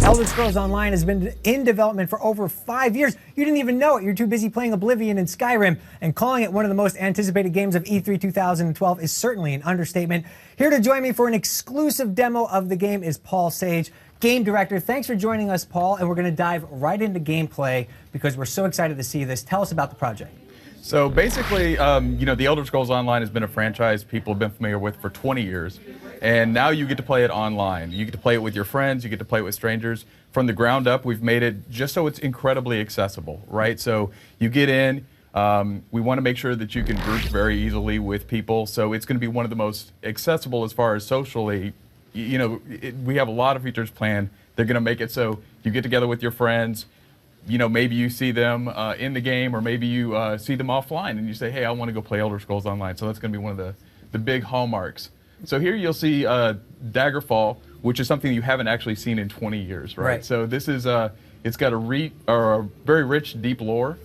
Elder Scrolls Online has been in development for over 5 years. You didn't even know it. You're too busy playing Oblivion and Skyrim, and calling it one of the most anticipated games of E3 2012 is certainly an understatement. Here to join me for an exclusive demo of the game is Paul Sage, game director. Thanks for joining us, Paul, and we're going to dive right into gameplay because we're so excited to see this. Tell us about the project. So basically, the Elder Scrolls Online has been a franchise people have been familiar with for 20 years. And now you get to play it online. You get to play it with your friends, you get to play it with strangers. From the ground up, we've made it just so it's incredibly accessible, right? So you get in, we want to make sure that you can group very easily with people. So it's going to be one of the most accessible as far as socially. We have a lot of features planned. They're going to make it so you get together with your friends. Maybe you see them in the game, or maybe you see them offline and you say, hey, I want to go play Elder Scrolls Online. So that's going to be one of the big hallmarks. So here you'll see Daggerfall, which is something you haven't actually seen in 20 years, right? So this is, it's got a very rich, deep lore.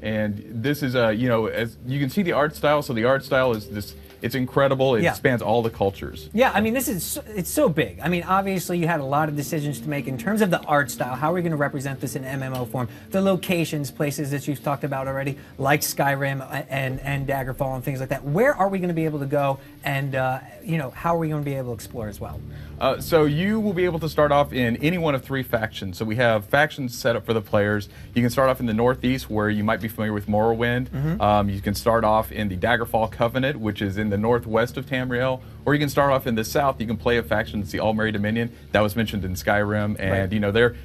And this is, as you can see the art style. So the art style is this. It's incredible. It spans all the cultures. Yeah, I mean, it's so big. I mean, obviously, you had a lot of decisions to make in terms of the art style. How are we going to represent this in MMO form? The locations, places that you've talked about already, like Skyrim and Daggerfall and things like that. Where are we going to be able to go, and how are we going to be able to explore as well? So you will be able to start off in any one of 3 factions. So we have factions set up for the players. You can start off in the Northeast, where you might be familiar with Morrowind. You can start off in the Daggerfall Covenant, which is in the northwest of Tamriel, or you can start off in the south. You can play a faction that's the All-Merry Dominion that was mentioned in Skyrim, and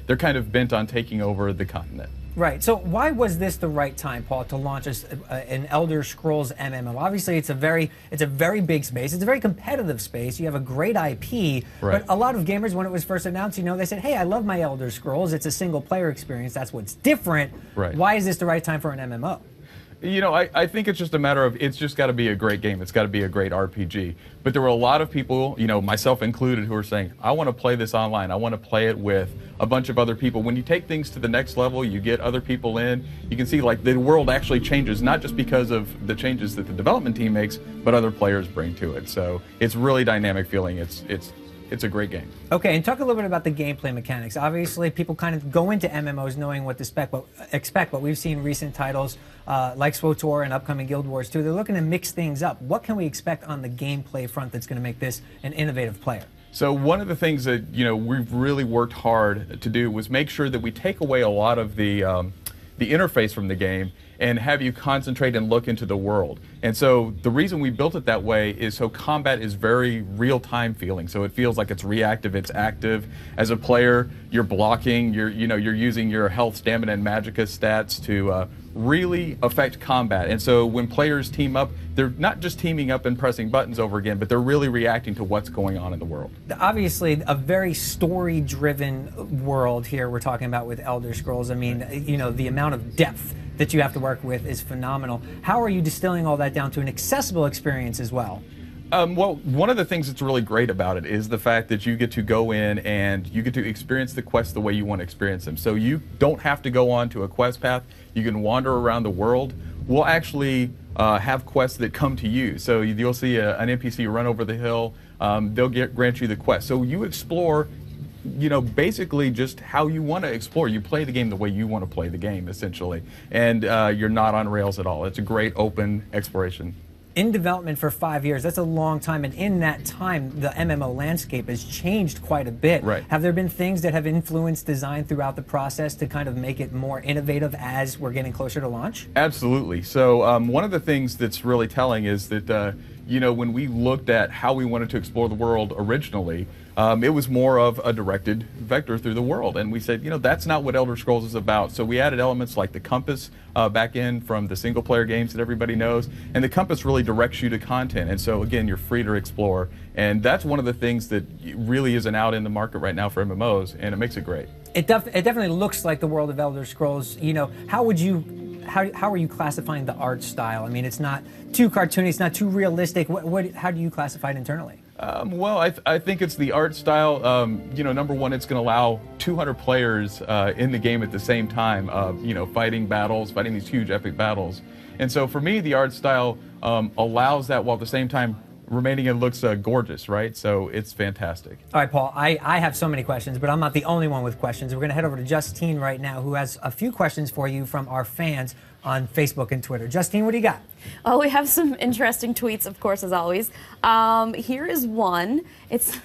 they're kind of bent on taking over the continent. Right. So why was this the right time, Paul, to launch an Elder Scrolls MMO? Obviously, it's a very big space. It's a very competitive space. You have a great IP, but a lot of gamers, when it was first announced, they said, "Hey, I love my Elder Scrolls. It's a single-player experience. That's what's different." Why is this the right time for an MMO? I think it's just a matter of, it's just got to be a great game. It's got to be a great RPG. But there were a lot of people, myself included, who are saying, I want to play this online. I want to play it with a bunch of other people. When you take things to the next level, you get other people in, you can see like the world actually changes, not just because of the changes that the development team makes, but other players bring to it. So it's really dynamic feeling. It's a great game. Okay, and talk a little bit about the gameplay mechanics. Obviously, people kind of go into MMOs knowing what to expect, but we've seen recent titles like SWTOR and upcoming Guild Wars 2. They're looking to mix things up. What can we expect on the gameplay front that's going to make this an innovative player? So one of the things that we've really worked hard to do was make sure that we take away a lot of the interface from the game and have you concentrate and look into the world. And so the reason we built it that way is so combat is very real-time feeling. So it feels like it's reactive, it's active. As a player, you're blocking, you're using your health, stamina, and magicka stats to really affect combat. And so when players team up, they're not just teaming up and pressing buttons over again, but they're really reacting to what's going on in the world. Obviously, a very story-driven world here we're talking about with Elder Scrolls. I mean, the amount of depth that you have to work with is phenomenal. How are you distilling all that down to an accessible experience as well? Well, one of the things that's really great about it is the fact that you get to go in and you get to experience the quests the way you want to experience them. So you don't have to go on to a quest path. You can wander around the world. We'll actually have quests that come to you. So you'll see an NPC run over the hill. They'll grant you the quest. So you explore basically just how you want to explore. You play the game the way you want to play the game, essentially. And you're not on rails at all. It's a great open exploration. In development for 5 years, that's a long time, and in that time, the MMO landscape has changed quite a bit. Have there been things that have influenced design throughout the process to kind of make it more innovative as we're getting closer to launch? Absolutely. So one of the things that's really telling is that when we looked at how we wanted to explore the world originally, it was more of a directed vector through the world. And we said, that's not what Elder Scrolls is about. So we added elements like the compass back in from the single-player games that everybody knows. And the compass really directs you to content. And so, again, you're free to explore. And that's one of the things that really isn't out in the market right now for MMOs, and it makes it great. It definitely looks like the world of Elder Scrolls. How are you classifying the art style? I mean, it's not too cartoony, it's not too realistic. How do you classify it internally? Well, I think it's the art style. Number one, it's going to allow 200 players in the game at the same time, fighting these huge epic battles. And so for me, the art style allows that while at the same time remaining. It looks gorgeous, right? So it's fantastic. All right, Paul, I have so many questions, but I'm not the only one with questions. We're going to head over to Justine right now, who has a few questions for you from our fans on Facebook and Twitter. Justine, what do you got? Oh, we have some interesting tweets, of course, as always. Here is one. It's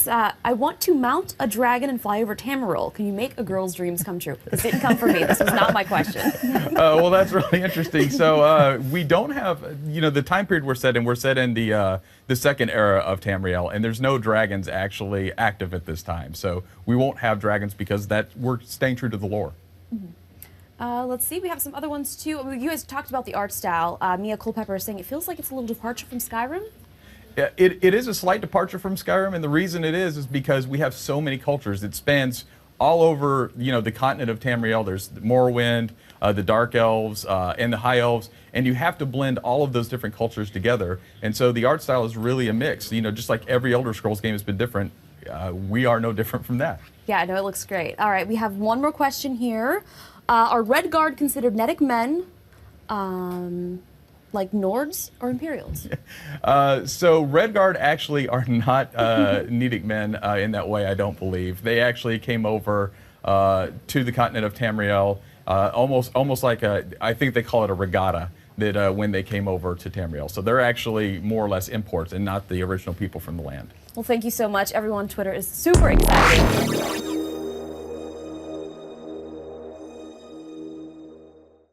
I want to mount a dragon and fly over Tamriel. Can you make a girl's dreams come true? This didn't come from me. This was not my question. Well, that's really interesting. So we don't have, the time period we're set in the second era of Tamriel, and there's no dragons actually active at this time. So we won't have dragons because we're staying true to the lore. Mm-hmm. Let's see. We have some other ones too. You guys talked about the art style. Mia Culpepper is saying it feels like it's a little departure from Skyrim. It is a slight departure from Skyrim, and the reason it is because we have so many cultures. It spans all over, the continent of Tamriel. There's Morrowind, the Dark Elves, and the High Elves, and you have to blend all of those different cultures together. And so the art style is really a mix. Just like every Elder Scrolls game has been different, we are no different from that. Yeah, I know, it looks great. All right, we have one more question here. Are Redguard considered Nedic men? Like Nords or Imperials? So Redguard actually are not Nedic men in that way, I don't believe. They actually came over to the continent of Tamriel, almost like I think they call it a regatta, that when they came over to Tamriel. So they're actually more or less imports and not the original people from the land. Well, thank you so much. Everyone on Twitter is super excited.